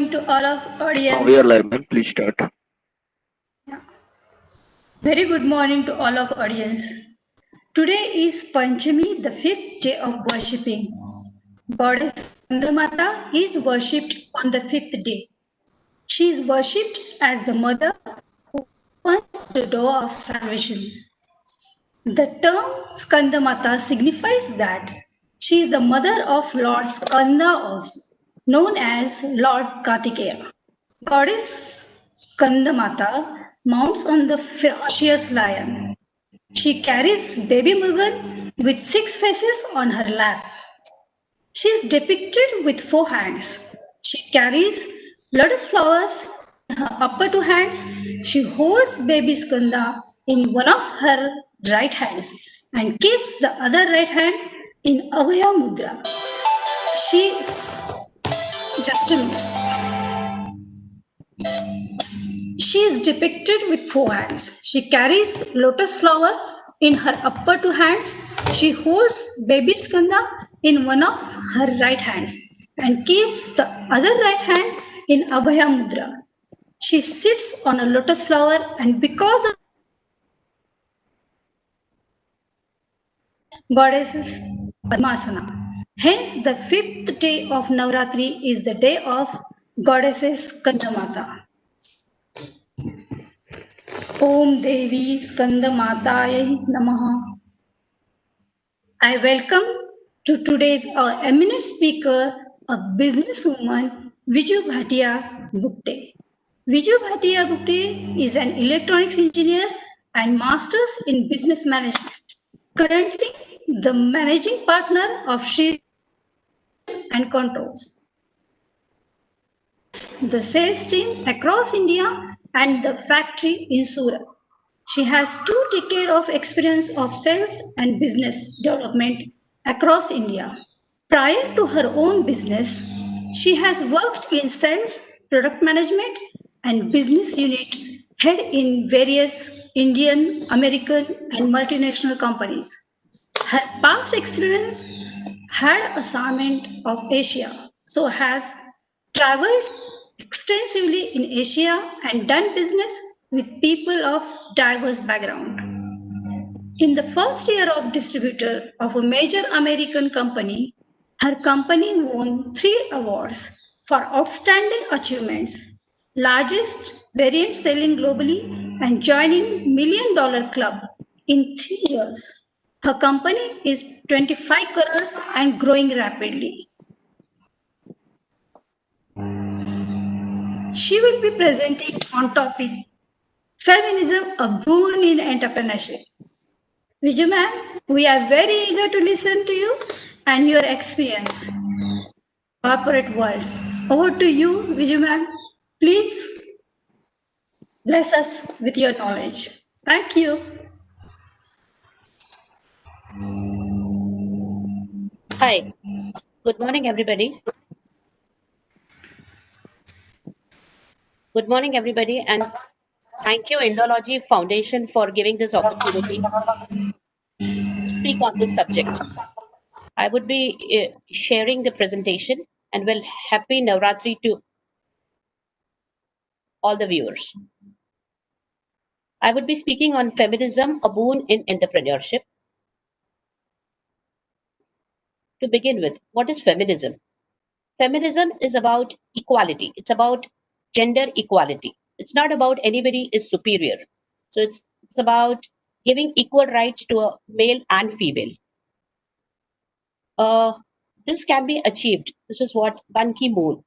morning to all of We are audience. live, ma'am. Please start. Very good morning to all of audience. Today is Panchami, the fifth day of worshipping. Goddess Skandamata is worshipped on the fifth day. She is worshipped as the mother who opens the door of salvation. The term Skandamata signifies that she is the mother of Lord Skanda also, known as Lord Kartikeya. Goddess Skandamata mounts on the ferocious lion. She carries baby Mugan with 6 faces on her lap. She is depicted with 4 hands. She carries lotus flowers in her upper 2 hands. She holds baby Skanda in one of her right hands and keeps the other right hand in Abhaya Mudra. She is just a minute. She is depicted with 4 hands. She carries lotus flower in her upper 2 hands. She holds baby Skanda in one of her right hands and keeps the other right hand in Abhaya Mudra. She sits on a lotus flower and because of goddesses Padmasana. Hence, the fifth day of Navratri is the day of goddesses Kandamata. Om Devi Skandamataye Namaha. I welcome to today's our eminent speaker, a businesswoman, Viju Bhatiya Bukate. Viju Bhatiya Bukate is an electronics engineer and masters in business management. Currently, the managing partner of Shri and Controls, the sales team across India and the factory in Surat. She has 2 decades of experience of sales and business development across India. Prior to her own business, she has worked in sales, product management, and business unit head in various Indian, American, and multinational companies. Her past experience had assignment of Asia, so has traveled extensively in Asia and done business with people of diverse background. In the first year of distributor of a major American company, her company won 3 awards for outstanding achievements, largest variant selling globally and joining $1 million club in 3 years. Her company is 25 crores and growing rapidly. She will be presenting on topic Feminism, a boon in entrepreneurship. Viju ma'am, we are very eager to listen to you and your experience. Corporate world. Over to you, Viju ma'am. Please bless us with your knowledge. Thank you. Hi, good morning, everybody. Good morning, everybody, and thank you, Indology Foundation, for giving this opportunity to speak on this subject. I would be sharing the presentation and will happy Navratri to all the viewers. I would be speaking on feminism, a boon in entrepreneurship. To begin with, what is feminism? Feminism is about equality. It's about gender equality. It's not about anybody is superior. So it's about giving equal rights to a male and female. Uh, this can be achieved. This is what Ban Ki-moon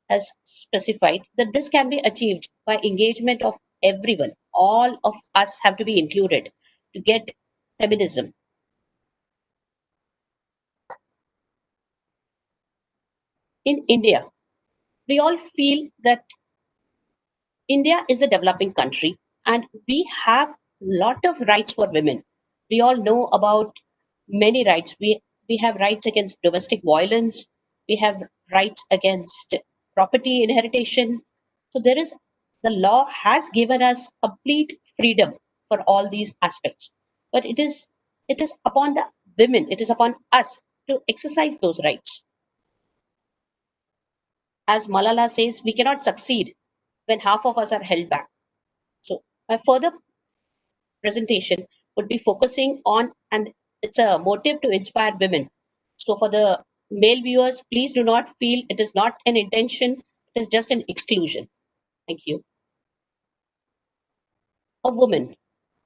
has specified, that this can be achieved by engagement of everyone. All of us have to be included to get feminism. In India, we all feel that India is a developing country and we have a lot of rights for women. We all know about many rights. We have rights against domestic violence. We have rights against property inheritance. So the law has given us complete freedom for all these aspects. But it is upon the women, it is upon us to exercise those rights. As Malala says, we cannot succeed when half of us are held back. So my further presentation would be focusing on, and it's a motive to inspire women. So for the male viewers, please do not feel it is not an intention, it is just an exclusion. Thank you. A woman.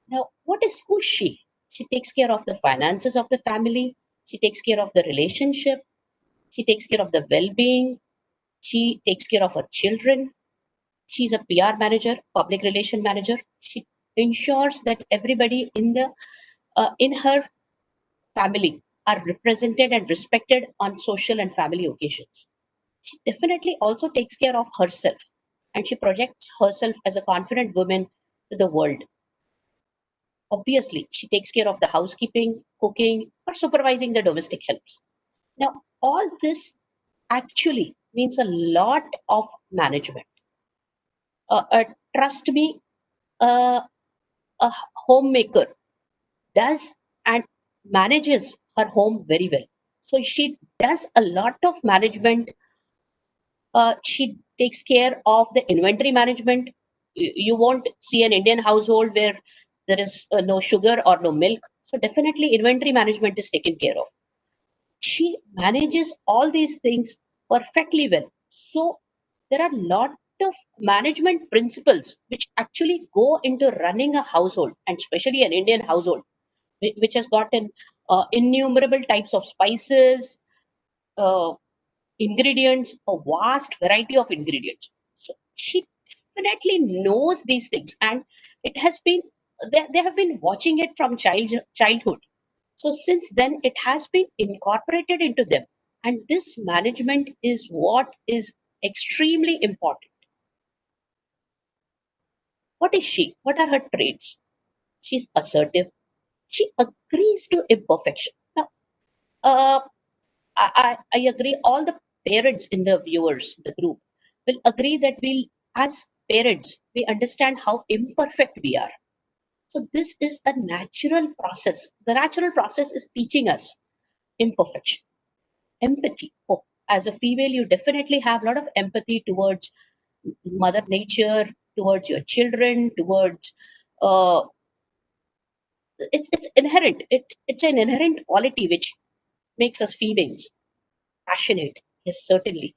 Now, what is who is she? She takes care of the finances of the family, she takes care of the relationship, she takes care of the well-being, she takes care of her children. She's a PR manager, public relation manager. She ensures that everybody in her family are represented and respected on social and family occasions. She definitely also takes care of herself, and she projects herself as a confident woman to the world. Obviously, she takes care of the housekeeping, cooking, or supervising the domestic helps. Now, all this actually means a lot of management. Trust me, uh, a homemaker does and manages her home very well. So she does a lot of management. She takes care of the inventory management. You won't see an Indian household where there is no sugar or no milk. So definitely inventory management is taken care of. She manages all these things perfectly well. So there are a lot of management principles which actually go into running a household, and especially an Indian household, which has gotten innumerable types of spices, uh, ingredients, a vast variety of ingredients. So she definitely knows these things, and it has been they have been watching it from childhood. So since then, it has been incorporated into them, and this management is what is extremely important. What is she? What are her traits? She's assertive. She agrees to imperfection. Now, uh, I agree. All the parents in the viewers, the group, will agree that as parents, we understand how imperfect we are. So this is a natural process. The natural process is teaching us imperfection, empathy. Oh, as a female, you definitely have a lot of empathy towards Mother Nature, towards your children, towards. Uh, it's inherent. It's an inherent quality which makes us females passionate. Yes, certainly.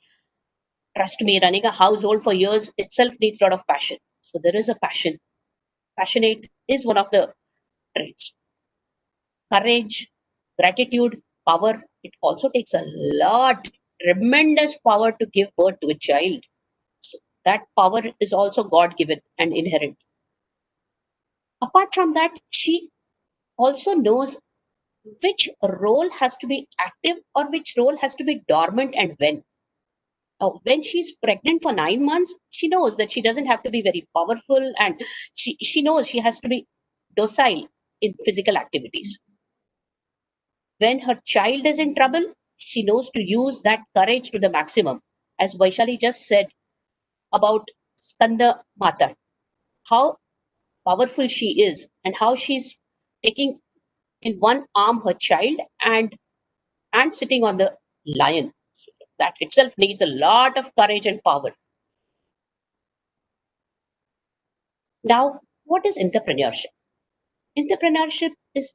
Trust me, running a household for years itself needs a lot of passion. So there is a passion. Passionate is one of the traits. Courage, gratitude, power. It also takes a lot, tremendous power to give birth to a child. So that power is also God given and inherent. Apart from that, she also knows which role has to be active or which role has to be dormant and when. When she's pregnant for 9 months, she knows that she doesn't have to be very powerful, and she knows she has to be docile in physical activities. When her child is in trouble, she knows to use that courage to the maximum. As Vaishali just said about Skanda Mata, how powerful she is and how she's taking in one arm her child and sitting on the lion. That itself needs a lot of courage and power. Now, what is entrepreneurship? Entrepreneurship is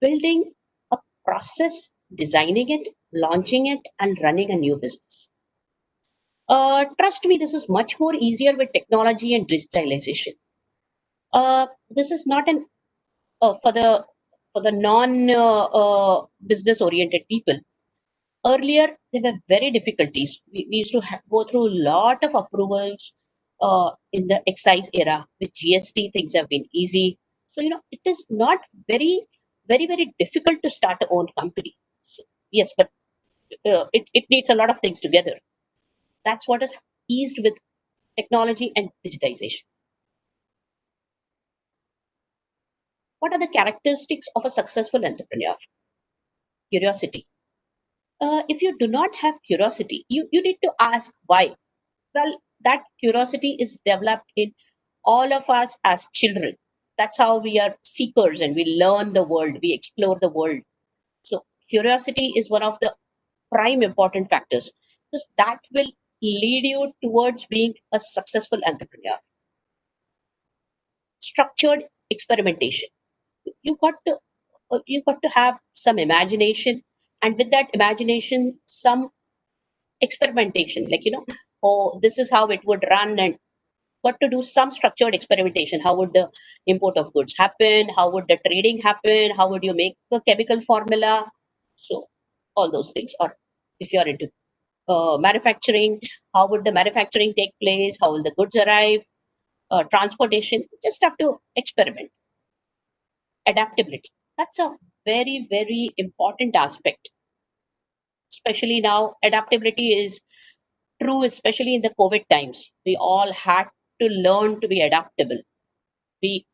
building a process, designing it, launching it, and running a new business. Trust me, this is much more easier with technology and digitalization. This is not an for the non business oriented people. Earlier, there were very difficulties. We used to go through a lot of approvals in the excise era. With GST, things have been easy. So, it is not very difficult to start a own company. So, yes, but it needs a lot of things together. That's what is eased with technology and digitization. What are the characteristics of a successful entrepreneur? Curiosity. If you do not have curiosity, you need to ask why. Well, that curiosity is developed in all of us as children. That's how we are seekers and we learn the world, we explore the world. So, curiosity is one of the prime important factors because that will lead you towards being a successful entrepreneur? Structured experimentation. You got to you got to have some imagination, and with that imagination, some experimentation. Like, oh, this is how it would run, and got to do some structured experimentation. How would the import of goods happen? How would the trading happen? How would you make a chemical formula? So all those things. Or if you are into manufacturing, how would the manufacturing take place? How will the goods arrive? Transportation. You just have to experiment. Adaptability. That's a very, very important aspect. Especially now, adaptability is true, especially in the COVID times. We all had to learn to be adaptable. We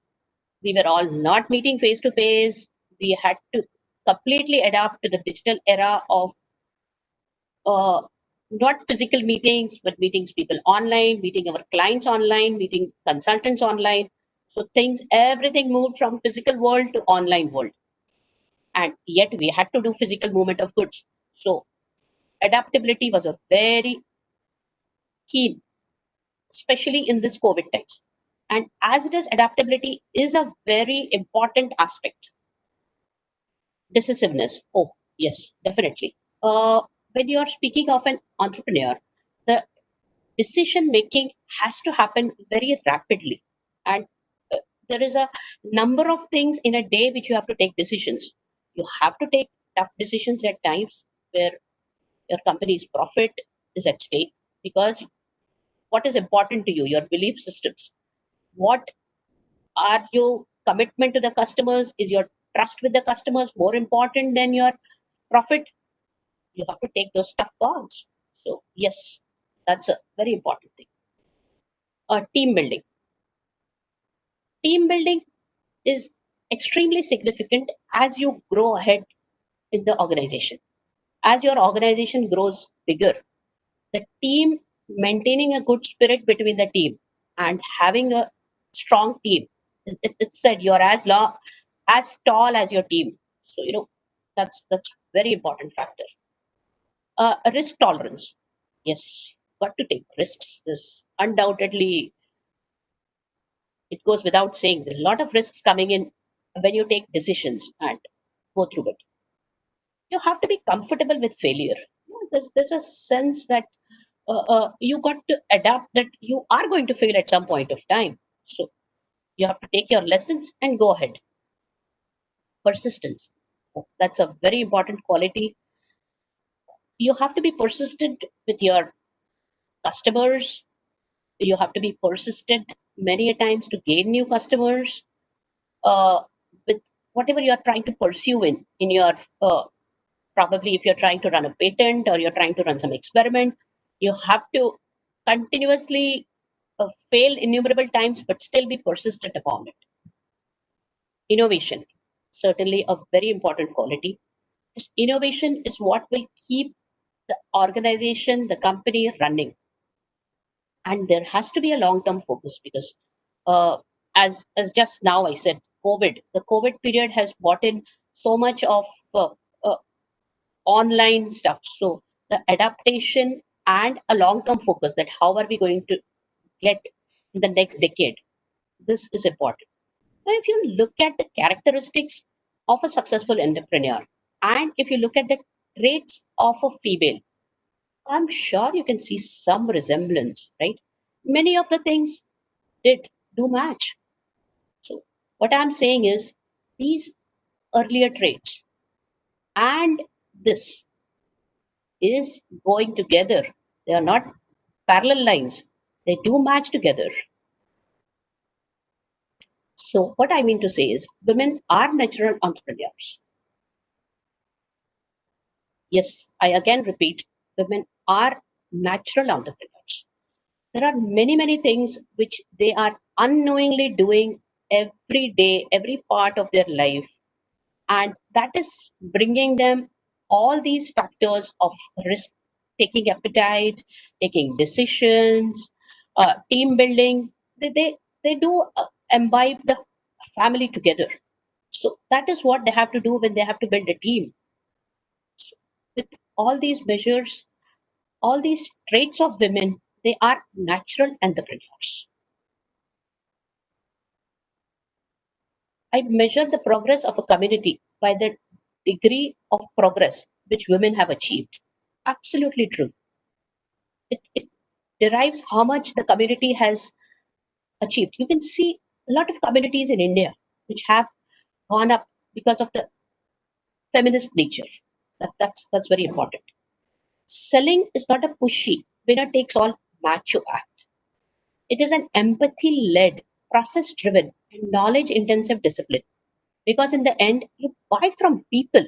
we were all not meeting face to face. We had to completely adapt to the digital era of uh, not physical meetings, but meetings people online, meeting our clients online, meeting consultants online. So everything moved from physical world to online world, and yet we had to do physical movement of goods. So adaptability was a very key, especially in this COVID times. And as it is, adaptability is a very important aspect. Decisiveness. Oh, yes, definitely. When you are speaking of an entrepreneur, the decision making has to happen very rapidly. And uh, there is a number of things in a day which you have to take decisions. You have to take tough decisions at times where your company's profit is at stake, because what is important to you, your belief systems. What are your commitment to the customers? Is your trust with the customers more important than your profit? You have to take those tough calls. So yes, that's a very important thing. Team building. Team building is extremely significant as you grow ahead in the organization. As your organization grows bigger, the team, maintaining a good spirit between the team and having a strong team. It's said you're as tall as your team. So that's very important factor. Risk tolerance. Yes, got to take risks. This undoubtedly, it goes without saying. There are a lot of risks coming in when you take decisions and go through it. You have to be comfortable with failure. There's a sense that you got to adapt that you are going to fail at some point of time. So you have to take your lessons and go ahead. Persistence. That's a very important quality. You have to be persistent with your customers. You have to be persistent many a times to gain new customers, uh, with whatever you're trying to pursue in your probably if you're trying to run a patent or you're trying to run some experiment, you have to continuously fail innumerable times but still be persistent upon it. Innovation, certainly a very important quality. This innovation is what will keep the organization, the company running. And there has to be a long term focus, because uh, as just now I said, the COVID period has brought in so much of uh, uh, online stuff. So the adaptation and a long term focus, that how are we going to get in the next decade, this is important. Now if you look at the characteristics of a successful entrepreneur, and if you look at the traits of a female, I'm sure you can see some resemblance, right? Many of the things did do match. So, what I'm saying is, these earlier traits and this is going together. They are not parallel lines, they do match together. So, what I mean to say is, women are natural entrepreneurs. Yes, I again repeat, women are natural entrepreneurs. There are many, many things which they are unknowingly doing every day, every part of their life, and that is bringing them all these factors of risk taking appetite, taking decisions, team building. They do imbibe the family together. So that is what they have to do when they have to build a team. So with all these measures, all these traits of women, they are natural entrepreneurs. I measure the progress of a community by the degree of progress which women have achieved. Absolutely true. It derives how much the community has achieved. You can see a lot of communities in India which have gone up because of the feminist nature. That's very important. Selling is not a pushy, winner takes all macho act. It is an empathy led, process driven, and knowledge intensive discipline. Because in the end, you buy from people.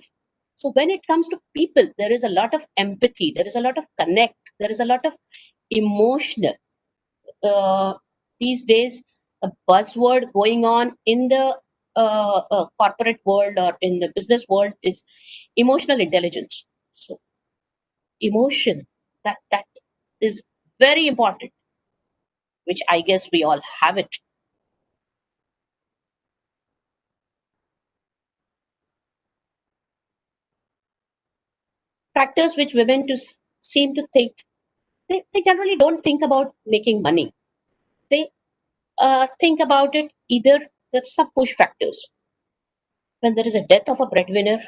So when it comes to people, there is a lot of empathy, there is a lot of connect, there is a lot of emotional. Uh, these days, a buzzword going on in the corporate world or in the business world is emotional intelligence. So emotion, that is very important, which I guess we all have it. Factors which women seem to think, they generally don't think about making money. They think about it either. There's some push factors. When there is a death of a breadwinner,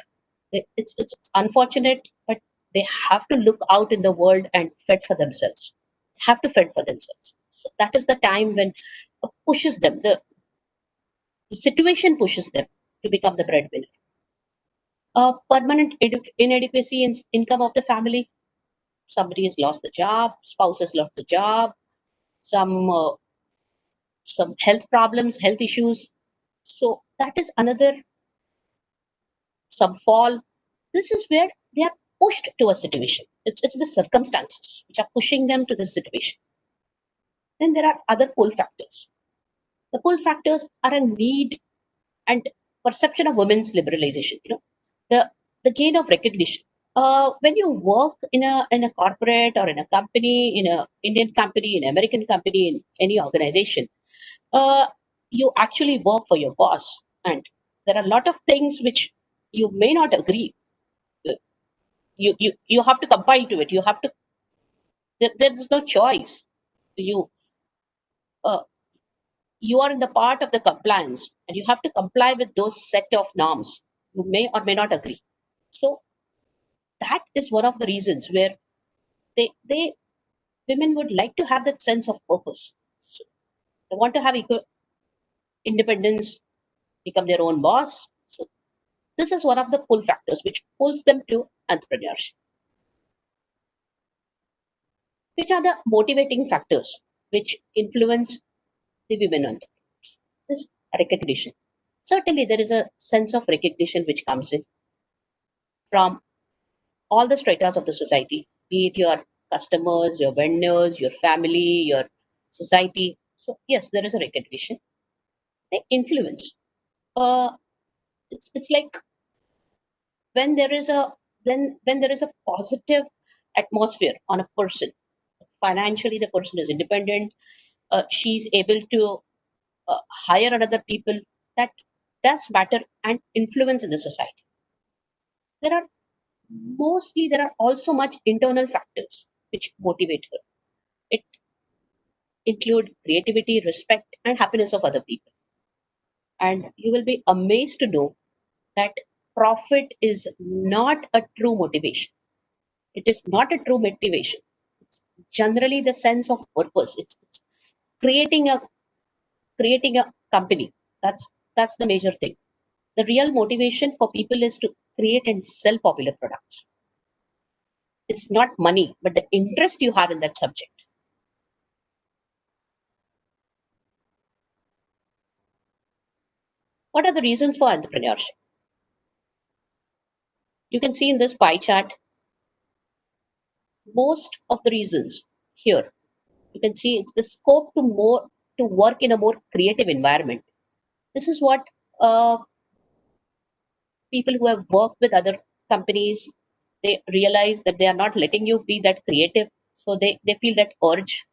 it's unfortunate, but they have to look out in the world and fend for themselves. Have to fend for themselves. So that is the time when pushes them. The situation pushes them to become the breadwinner. Permanent inadequacy in income of the family. Somebody has lost the job, spouse has lost the job, some some health problems, health issues. So that is another, some fall. This is where they are pushed to a situation. It's the circumstances which are pushing them to this situation. Then there are other pull factors. The pull factors are a need and perception of women's liberalization. The the gain of recognition. When you work in a corporate or in a company, in a Indian company, in American company, in any organization, uh, you actually work for your boss, and there are a lot of things which you may not agree. You have to compile to it. You have to. There is no choice. You uh, you are in the part of the compliance, and you have to comply with those set of norms. You may or may not agree. So that is one of the reasons where they women would like to have that sense of purpose. So they want to have equal independence, become their own boss. So this is one of the pull factors which pulls them to entrepreneurship. Which are the motivating factors which influence the women entrepreneurs? This recognition. Certainly, there is a sense of recognition which comes in from all the stratas of the society, be it your customers, your vendors, your family, your society. So yes, there is a recognition. The influence. Uh, it's like when there is a when there is a positive atmosphere on a person. Financially, the person is independent. She's able to hire another people. That does matter and influence in the society. There are there are also much internal factors which motivate her. It include creativity, respect, and happiness of other people. And you will be amazed to know that profit is not a true motivation. It is not a true motivation. It's generally the sense of purpose. It's creating a creating a company. That's the major thing. The real motivation for people is to create and sell popular products. It's not money, but the interest you have in that subject. What are the reasons for entrepreneurship? You can see in this pie chart most of the reasons here. You can see it's the scope to work in a more creative environment. This is what uh, people who have worked with other companies, they realize that they are not letting you be that creative, so they feel that urge.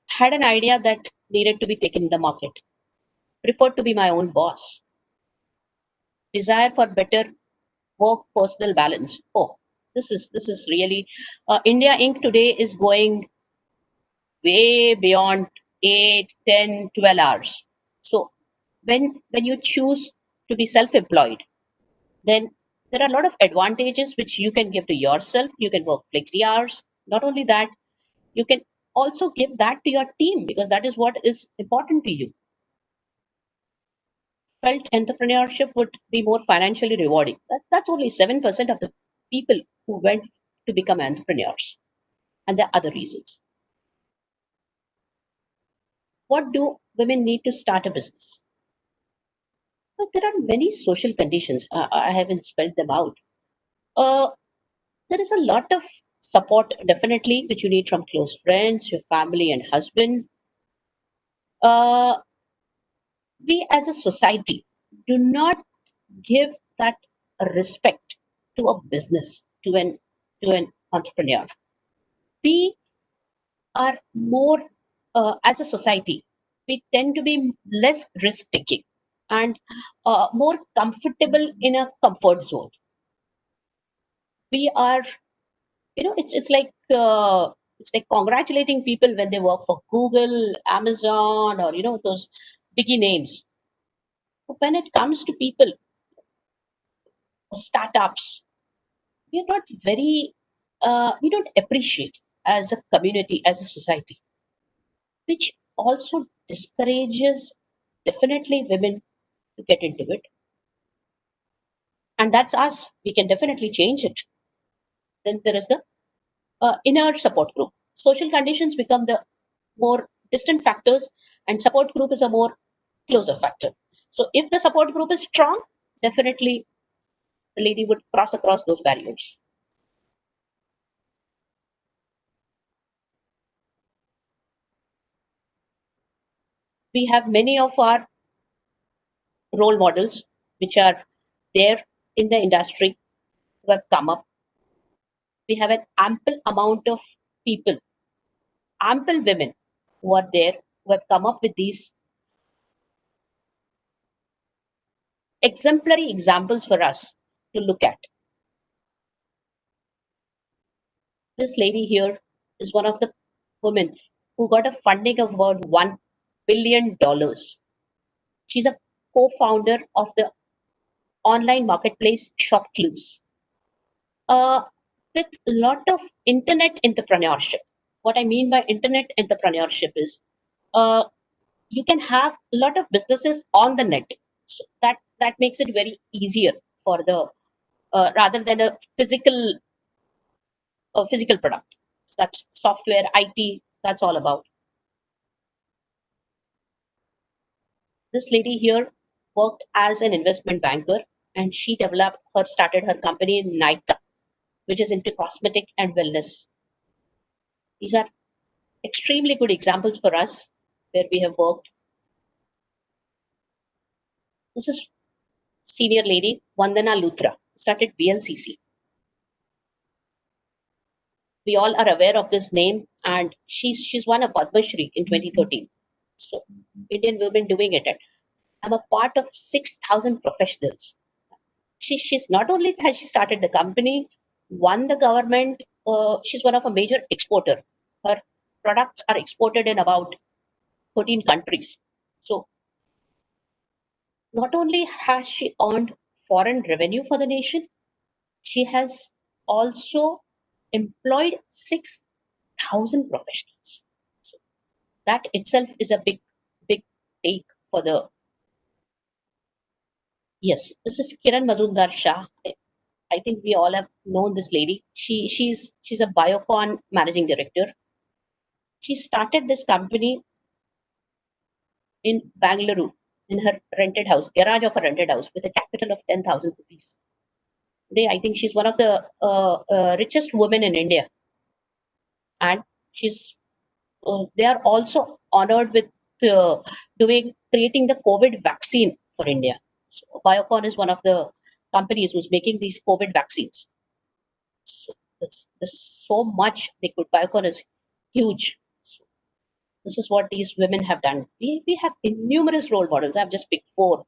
Had an idea that needed to be taken in the market, preferred to be my own boss, desire for better work personal balance. Oh, This is really India Inc. today is going way beyond 8, 10, 12 hours. So when you choose to be self-employed, then there are a lot of advantages which you can give to yourself. You can work flexi hours. Not only that, you can also give that to your team because that is what is important to you. Felt entrepreneurship would be more financially rewarding. That's only 7% of the people who went to become entrepreneurs. And there are other reasons. What do women need to start a business? But there are many social conditions. I haven't spelled them out. Uh, there is a lot of support, definitely, which you need from close friends, your family, and husband. Uh, we as a society do not give that respect to a business, to an entrepreneur. We are more, as a society, we tend to be less risk taking and more comfortable in a comfort zone. We are, it's like congratulating people when they work for Google, Amazon, or those biggie names. But when it comes to people, startups, we are not very, we don't appreciate as a community, as a society, which also discourages definitely women to get into it. And that's us. We can definitely change it. Then there is the inner support group. Social conditions become the more distant factors, and support group is a more closer factor. So if the support group is strong, definitely the lady would cross across those barriers. We have many of our role models which are there in the industry who have come up. We have an ample amount of people, ample women who are there who have come up with these exemplary examples for us to look at. This lady here is one of the women who got a funding of about $1 billion. She's a co-founder of the online marketplace Shop Clues, uh, with a lot of internet entrepreneurship. What I mean by internet entrepreneurship is uh, you can have a lot of businesses on the net. So that makes it very easier for the rather than a physical product. So that's software, IT. That's all about. This lady here worked as an investment banker, and she started her company in Nika, which is into cosmetic and wellness. These are extremely good examples for us where we have worked. This is senior lady Vandana Luthra, started VLCC. We all are aware of this name, and she's won a Padma Shri in 2013. So Indian women doing it. I'm a part of 6,000 professionals. She's not only has she started the company, won the government. She's one of a major exporter. Her products are exported in about 13 countries. So not only has she earned foreign revenue for the nation, she has also employed 6,000 professionals. So that itself is a big take for the. Yes, this is Kiran Mazumdar Shah. I think we all have known this lady. She's a Biocon managing director. She started this company in Bangalore in her rented house, garage of a rented house, with a capital of 10,000 rupees. Today, I think she's one of the richest women in India, and she's. They are also honored with doing creating the COVID vaccine for India. So Biocon is one of the companies who's making these COVID vaccines. So there's so much they could. Biocon is huge. So this is what these women have done. We have numerous role models. I've just picked four,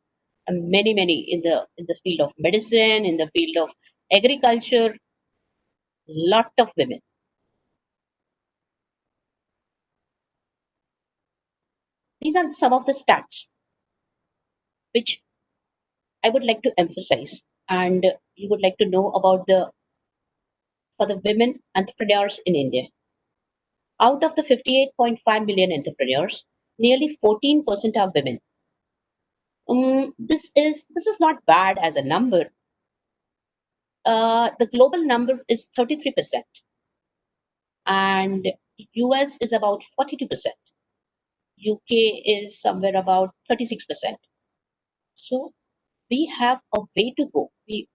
and many in the field of medicine, in the field of agriculture. Lot of women. These are some of the stats which I would like to emphasize, and you would like to know about the for the women entrepreneurs in India. Out of the 58.5 million entrepreneurs, nearly 14% are women. This is not bad as a number. The global number is 33%, and US is about 42%. UK is somewhere about 36%. So we have a way to go. We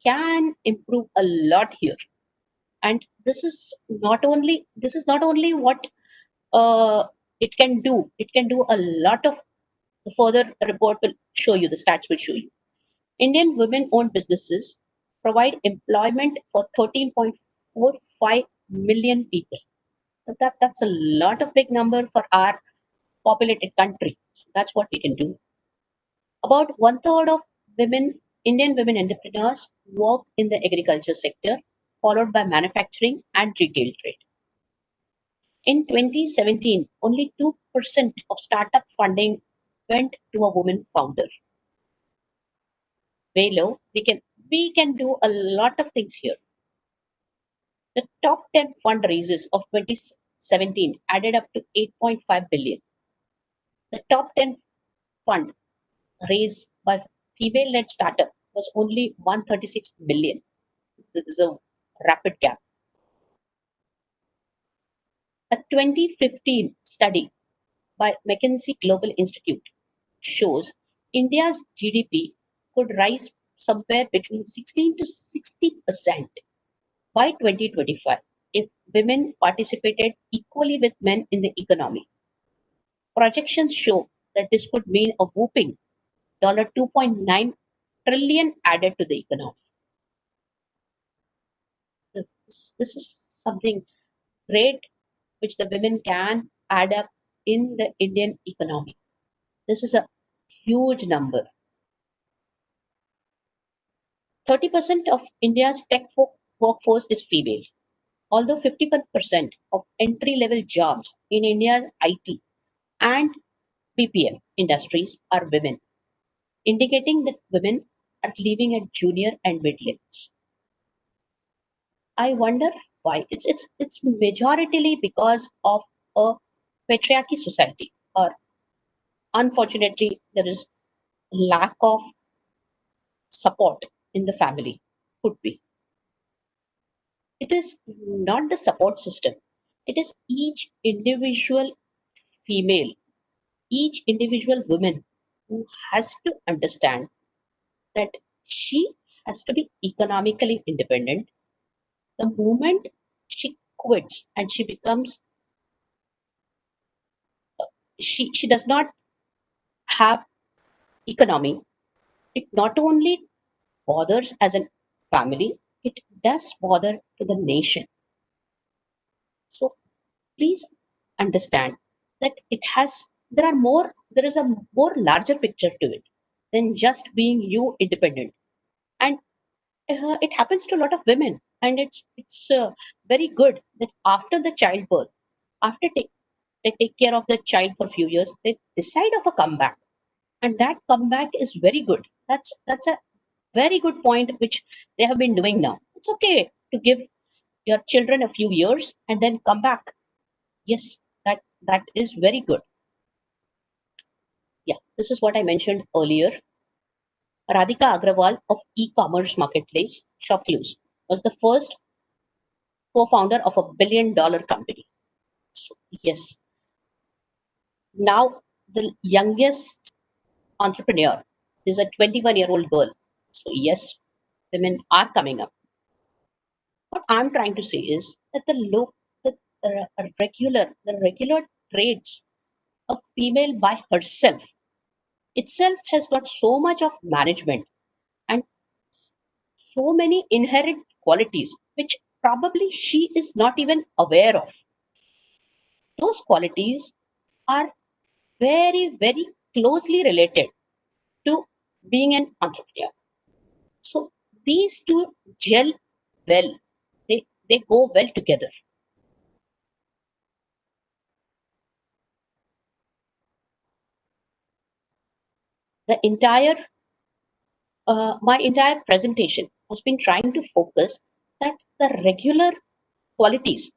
can improve a lot here, and this is not only what uh, it can do. It can do a lot of. The further report will show you. The stats will show you. Indian women-owned businesses provide employment for 13.45 million people. That's a lot of big number for our populated country. That's what we can do. About one third of Indian women entrepreneurs work in the agriculture sector, followed by manufacturing and retail trade. In 2017, only 2% of startup funding went to a woman founder. Way low. We can do a lot of things here. The top 10 fundraisers of 2017 added up to 8.5 billion. The top 10 fund raised by female-led startup was only 136 million. This is a rapid gap. A 2015 study by McKinsey Global Institute shows India's GDP could rise somewhere between 16 to 60% by 2025 if women participated equally with men in the economy. Projections show that this could mean a whooping $2.9 trillion added to the economy. This is something great which the women can add up in the Indian economy. This is a huge number. 30% of India's workforce is female, although 51% of entry-level jobs in India's IT and BPM industries are women, indicating that women are leaving at junior and mid levels. I wonder why. It's majoritarily because of a patriarchy society, or unfortunately, there is lack of support in the family. Could be. It is not the support system. It is each individual female, each individual woman who has to understand that she has to be economically independent. The moment she quits and she becomes, she does not have economy, it not only bothers as a family, it does bother to the nation. So please understand that there is a more larger picture to it than just being you independent. And it happens to a lot of women, and it's very good that after the childbirth, after they take care of the child for a few years, they decide of a comeback, and that comeback is very good. That's a very good point which they have been doing now. It's okay to give your children a few years and then come back. Yes, that is very good. Yeah, this is what I mentioned earlier. Radhika Agrawal of e-commerce marketplace Shopclues was the first co-founder of a $1 billion company. So, yes, now the youngest entrepreneur is a 21-year-old girl. So yes, women are coming up. What I'm trying to say is that the regular traits a female by herself itself has got so much of management and so many inherent qualities which probably she is not even aware of. Those qualities are very, very closely related to being an entrepreneur. So these two gel well. They they go well together. The entire My entire presentation has been trying to focus that the regular qualities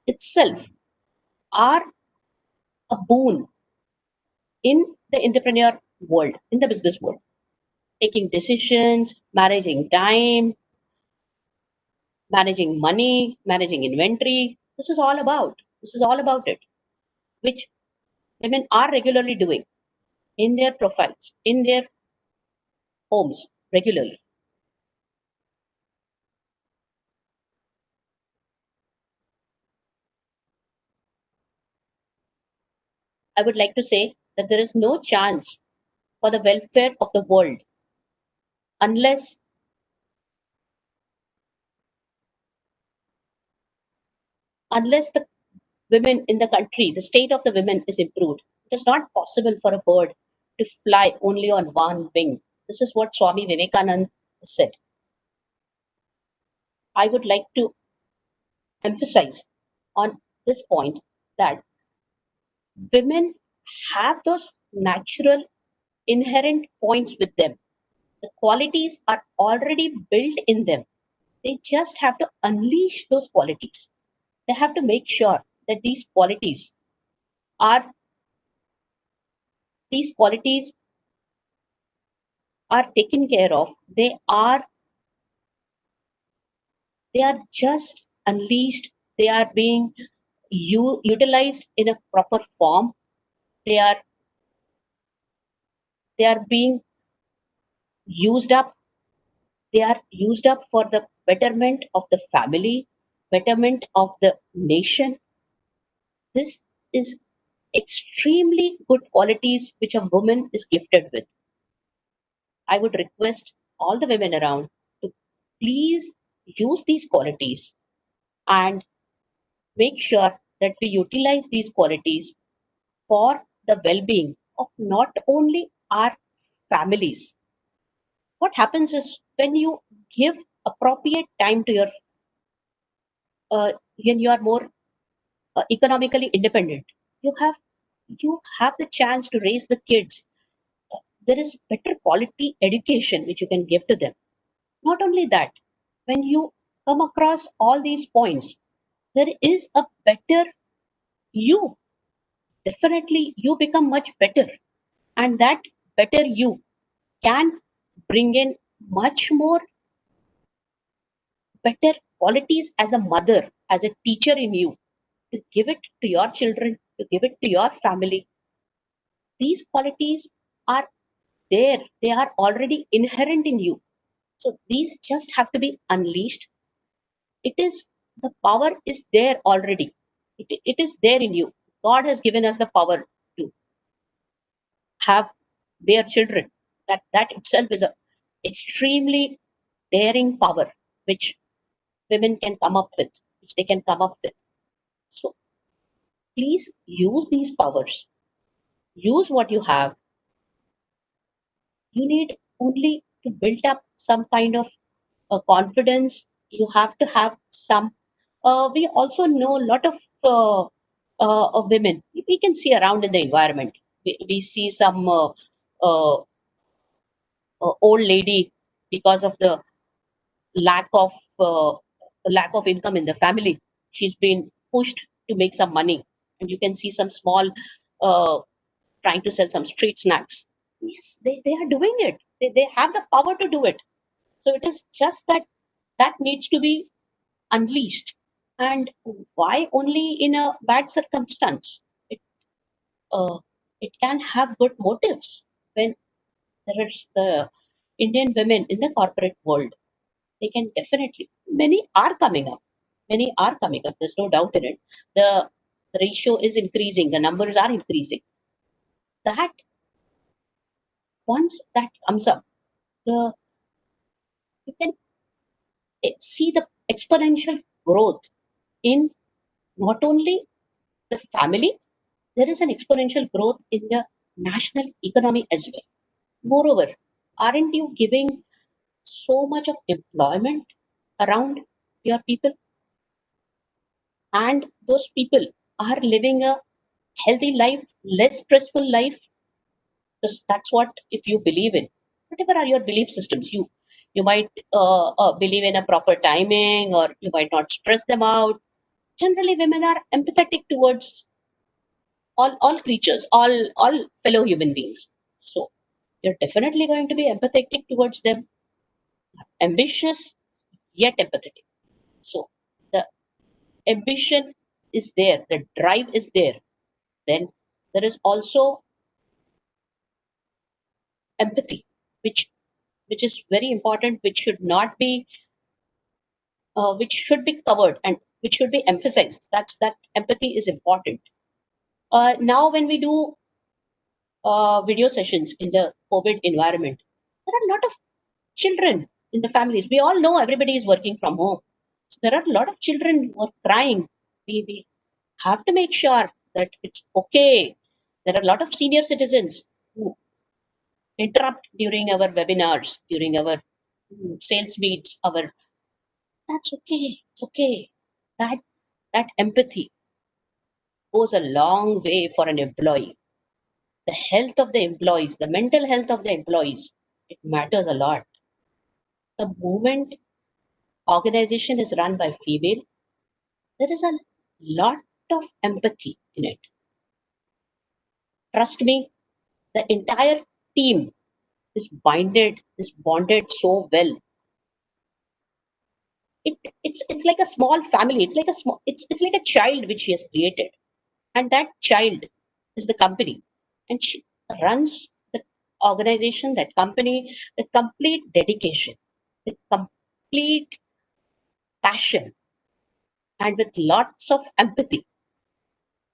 itself are a boon in the entrepreneur world, in the business world. Taking decisions, managing time, managing money, managing inventory. This is all about. This is all about it, which women are regularly doing in their profiles, in their homes regularly. I would like to say that there is no chance for the welfare of the world unless the women in the country, the state of the women is improved. It is not possible for a bird to fly only on one wing. This is what Swami Vivekananda said. I would like to emphasize on this point that women have those natural inherent points with them. The qualities are already built in them. They just have to unleash those qualities. They have to make sure that are these qualities are taken care of. They are just unleashed. They are being utilized in a proper form. They are they are being used up. They are used up for the betterment of the family, betterment of the nation. This is extremely good qualities which a woman is gifted with. I would request all the women around to please use these qualities and make sure that we utilize these qualities for the well-being of not only our families. What happens is when you give appropriate time to when you are more economically independent, you have you have the chance to raise the kids. There is better quality education which you can give to them. Not only that, when you come across all these points, there is a better you. Definitely, you become much better, and that better you can bring in much more better qualities as a mother, as a teacher in you, to give it to your children, to give it to your family. These qualities are there, they are already inherent in you. So these just have to be unleashed. It is the power is there already. It is there in you. God has given us the power to have bear children. That itself is a extremely daring power which women can come up with, which they can come up with. So please use these powers. Use what you have. You need only to build up some kind of confidence. You have to have some. We also know a lot of women. We can see around in the environment. We see some uh, old lady because of the lack of uh, lack of income in the family. She's been pushed to make some money, and you can see some small uh, trying to sell some street snacks. Yes, they are doing it. They have the power to do it. So it is just that needs to be unleashed. And why only in a bad circumstance? Uh, it can have good motives when there is the Indian women in the corporate world. They can definitely, many are coming up. Many are coming up. There's no doubt in it. The ratio is increasing. The numbers are increasing. That once that comes up, the you can see the exponential growth in not only the family, there is an exponential growth in the national economy as well. Moreover, aren't you giving so much of employment around your people? and those people are living a healthy life, less stressful life, because that's what, if you believe in whatever are your belief systems, you might believe in a proper timing, or you might not stress them out. Generally women are empathetic towards all creatures, all fellow human beings. So you're definitely going to be empathetic towards them, ambitious yet empathetic. So the ambition is there, the drive is there. Then there is also empathy, which which is very important, which should not be which should be covered and which should be emphasized. That empathy is important. Now when we do video sessions in the COVID environment, there are a lot of children in the families. We all know everybody is working from home. So there are a lot of children who are crying. We have to make sure that it's okay. There are a lot of senior citizens who interrupt during our webinars, during our sales meets, our that's okay. It's okay. That that empathy goes a long way for an employee. The health of the employees, the mental health of the employees, it matters a lot. The moment organization is run by female, there is a lot of empathy in it. Trust me, the entire team is bonded so well. It's like a small family. It's like a small it's like a child which she has created. And that child is the company. And she runs the organization, that company, with complete dedication, with complete passion, and with lots of empathy.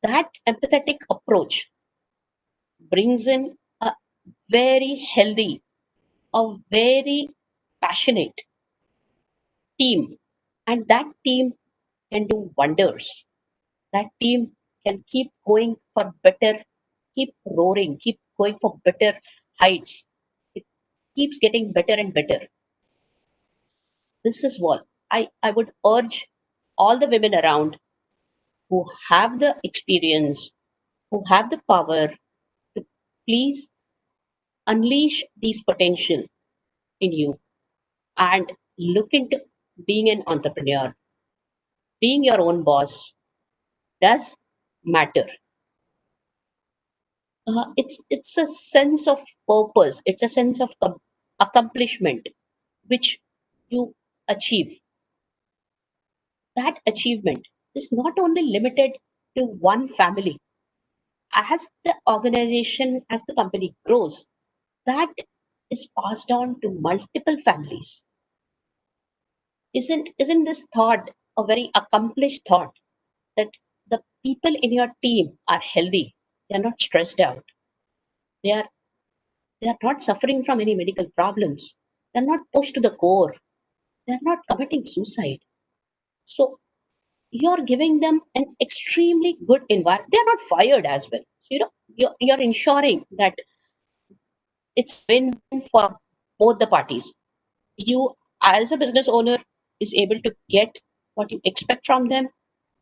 That empathetic approach brings in a very healthy, a very passionate team. And that team can do wonders. That team can keep going for better, keep roaring, keep going for better heights. It keeps getting better and better. This is what I would urge all the women around who have the experience, who have the power, to please unleash these potential in you and look into being an entrepreneur. Being your own boss does matter. It's a sense of purpose. It's a sense of accomplishment which you achieve. That achievement is not only limited to one family. As the organization, as the company grows, that is passed on to multiple families. Isn't this thought a very accomplished thought, that the people in your team are healthy, they're not stressed out, they are they are not suffering from any medical problems, they're not pushed to the core, they're not committing suicide. So you're giving them an extremely good environment. They're not fired as well. So, you're ensuring that it's win-win for both the parties. You, as a business owner, is able to get what you expect from them,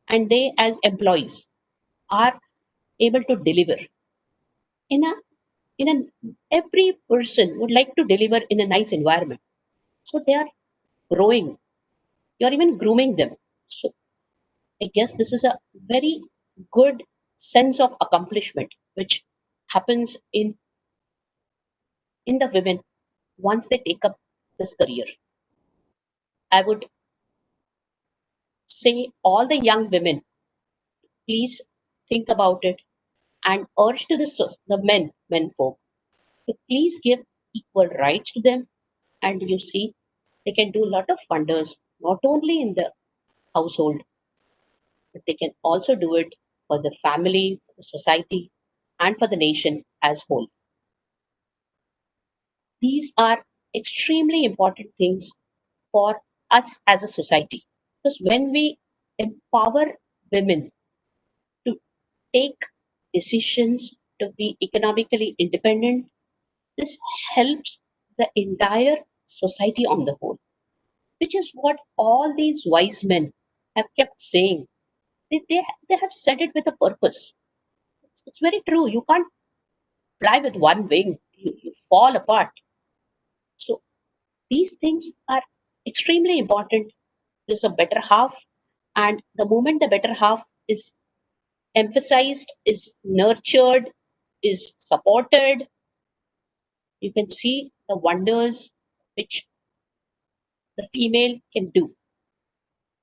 and they, as employees, are able to deliver in a in an every person would like to deliver in a nice environment. So they are growing. You're even grooming them. So I guess this is a very good sense of accomplishment which happens in the women once they take up this career. I would say all the young women, please think about it and urge to the men folk, to please give equal rights to them. And you see, they can do a lot of wonders, not only in the household, but they can also do it for the family, for the society, and for the nation as whole. These are extremely important things for us as a society. Because when we empower women to take decisions, to be economically independent, this helps the entire society on the whole, which is what all these wise men have kept saying. They have said it with a purpose. It's very true. You can't fly with one wing. You fall apart. So these things are extremely important. There's a better half, and the moment the better half is emphasized, is nurtured, is supported, you can see the wonders which the female can do.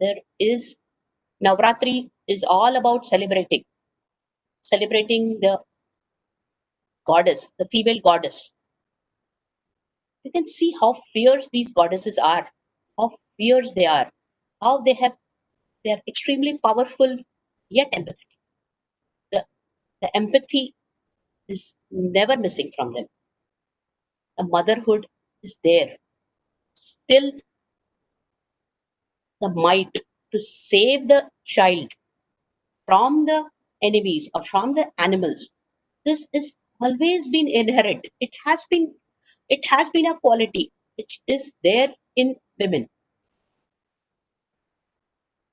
There is Navratri is all about celebrating the goddess, the female goddess. You can see how fierce these goddesses are, how fierce they are, how they are extremely powerful yet empathetic. The, the empathy is never missing from them. The motherhood is there. Still the might to save the child from the enemies or from the animals. This is always been inherent. It has been a quality which is there in women.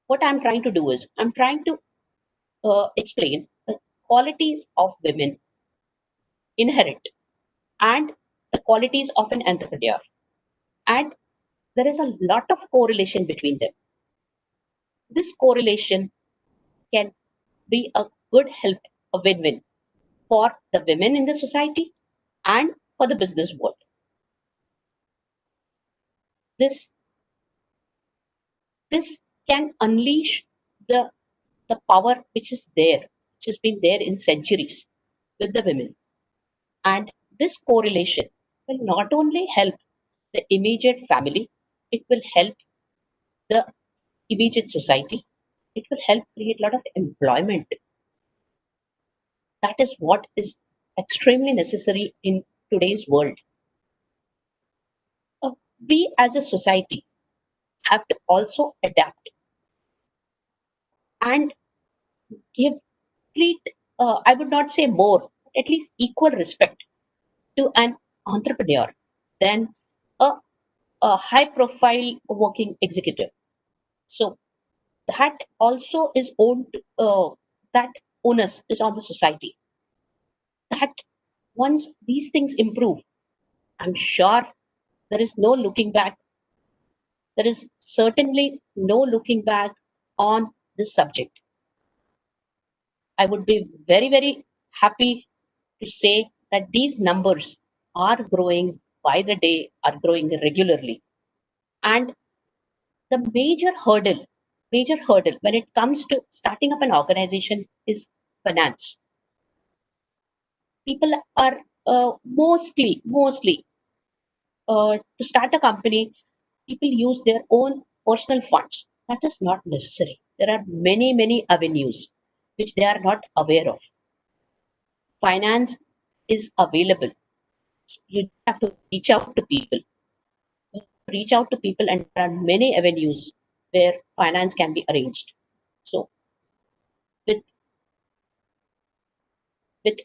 What I'm trying to do is I'm trying to explain the qualities of women inherent and the qualities of an entrepreneur. And there is a lot of correlation between them. This correlation can be a good help, a win-win for the women in the society and for the business world. This this can unleash the the power which is there, which has been there in centuries with the women. And this correlation will not only help the immediate family, it will help the immediate society, it will help create a lot of employment. That is what is extremely necessary in today's world. Uh, we as a society have to also adapt and give complete, I would not say more, at least equal respect to an entrepreneur than a, a high profile working executive. So that also is owned, that onus is on the society. That once these things improve, I'm sure there is no looking back. There is certainly no looking back on this subject. I would be very, very happy to say that these numbers are growing by the day, are growing regularly. And the major hurdle when it comes to starting up an organization is finance. People are mostly to start a company, people use their own personal funds. That is not necessary. There are many avenues which they are not aware of. Finance is available. You have to reach out to people. Reach out to people, and there are many avenues where finance can be arranged. So, with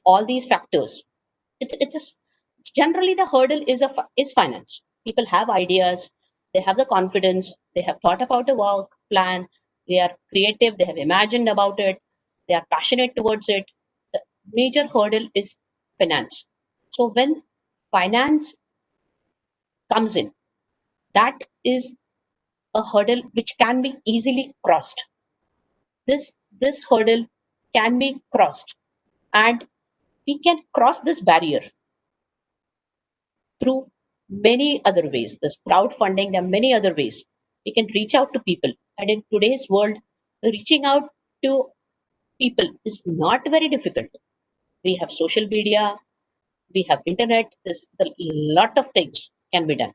all these factors, it's just generally the hurdle is finance. People have ideas, they have the confidence, they have thought about a work plan, they are creative, they have imagined about it, they are passionate towards it. The major hurdle is finance. So when finance comes in, that is a hurdle which can be easily crossed. This hurdle can be crossed, and we can cross this barrier through many other ways. There's crowdfunding, there are many other ways. We can reach out to people. And in today's world, reaching out to people is not very difficult. We have social media, we have internet, there's a lot of things can be done.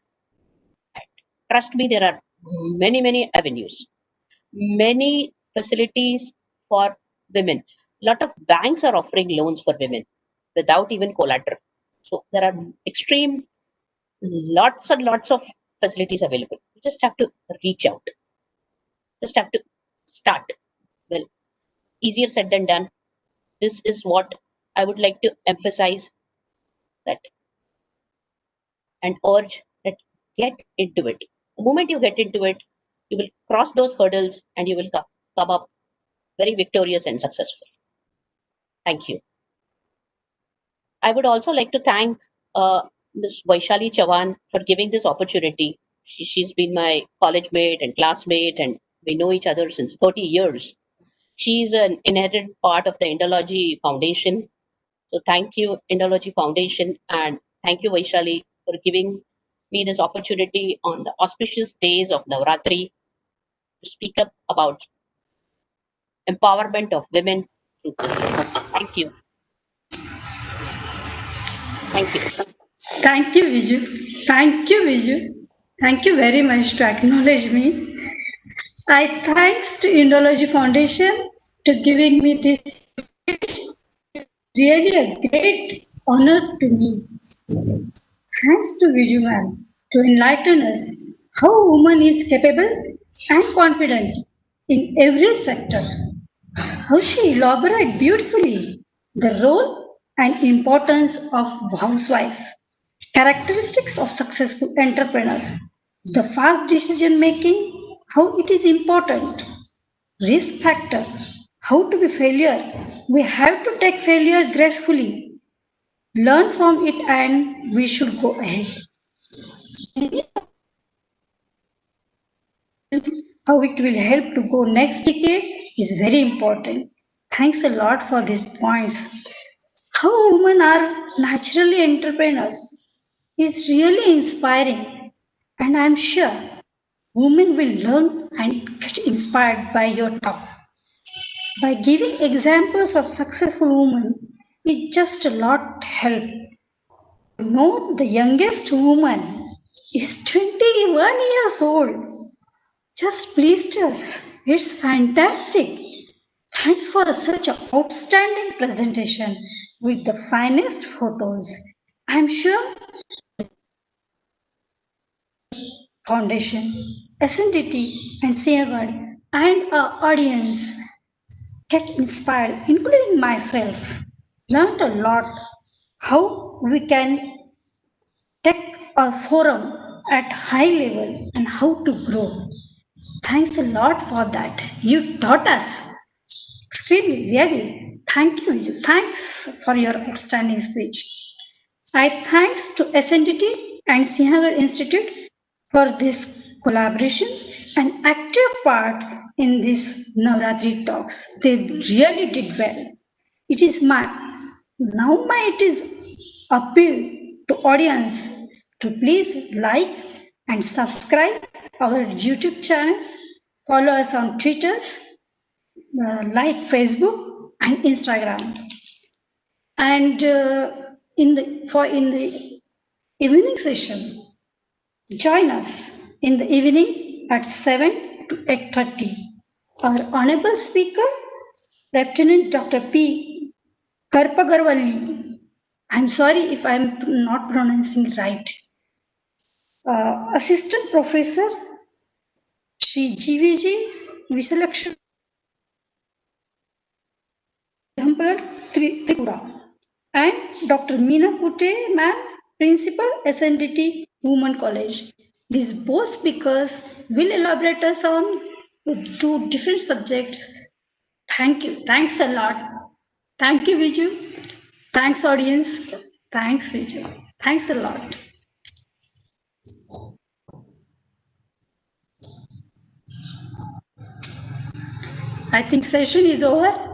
Trust me, there are many avenues, many facilities for women. A lot of banks are offering loans for women without even collateral. So there are extreme lots and lots of facilities available. You just have to reach out, just have to start. Well, easier said than done. This is what I would like to emphasize, that and urge that get into it. The moment you get into it, you will cross those hurdles and you will come up very victorious and successful. Thank you. I would also like to thank Ms. Vaishali Chavan for giving this opportunity. She's been my college mate and classmate, and we know each other since 30 years. She's an inherent part of the Indology Foundation. So thank you, Indology Foundation, and thank you, Vaishali, for giving me this opportunity on the auspicious days of Navratri to speak up about empowerment of women through business. Thank you. Thank you. Thank you, Viju. Thank you, Viju. Thank you very much to acknowledge me. I thanks to Indology Foundation to giving me this really a great honor to me. Thanks to Viju ma'am to enlighten us how woman is capable and confident in every sector. How she elaborate beautifully the role and importance of housewife. Characteristics of successful entrepreneur. The fast decision making, how it is important. Risk factor, how to be failure. We have to take failure gracefully, learn from it, and we should go ahead. How it will help to go next decade is very important. Thanks a lot for these points. How women are naturally entrepreneurs is really inspiring, and I'm sure women will learn and get inspired by your talk. By giving examples of successful women, it just a lot help. No, the youngest woman is 21 years old. Just pleased us. It's fantastic. Thanks for such an outstanding presentation with the finest photos. I'm sure Foundation, SNDT, and Sierra and our audience get inspired, including myself, learned a lot how we can take a forum at high level and how to grow. Thanks a lot for that. You taught us extremely, really. Thank you. Thanks for your outstanding speech. I thanks to SNDT and Sinhagar Institute for this collaboration and active part in these Navratri talks. They really did well. It is my it is appeal to audience to please like and subscribe our YouTube channels, follow us on Twitters, like Facebook and Instagram, and in the evening session, join us in the evening at 7 to 8:30. Our honorable speaker, Lieutenant Dr. P. Karpagarwalli. I'm sorry if I'm not pronouncing right. Assistant Professor Sri GVG Visalakshmi Tripura, and Dr. Meena Kute, ma'am, Principal SNDT Women College. These both speakers will elaborate us on two different subjects. Thank you. Thanks a lot. Thank you, Viju. Thanks, audience. Thanks, Viju. Thanks a lot. I think session is over.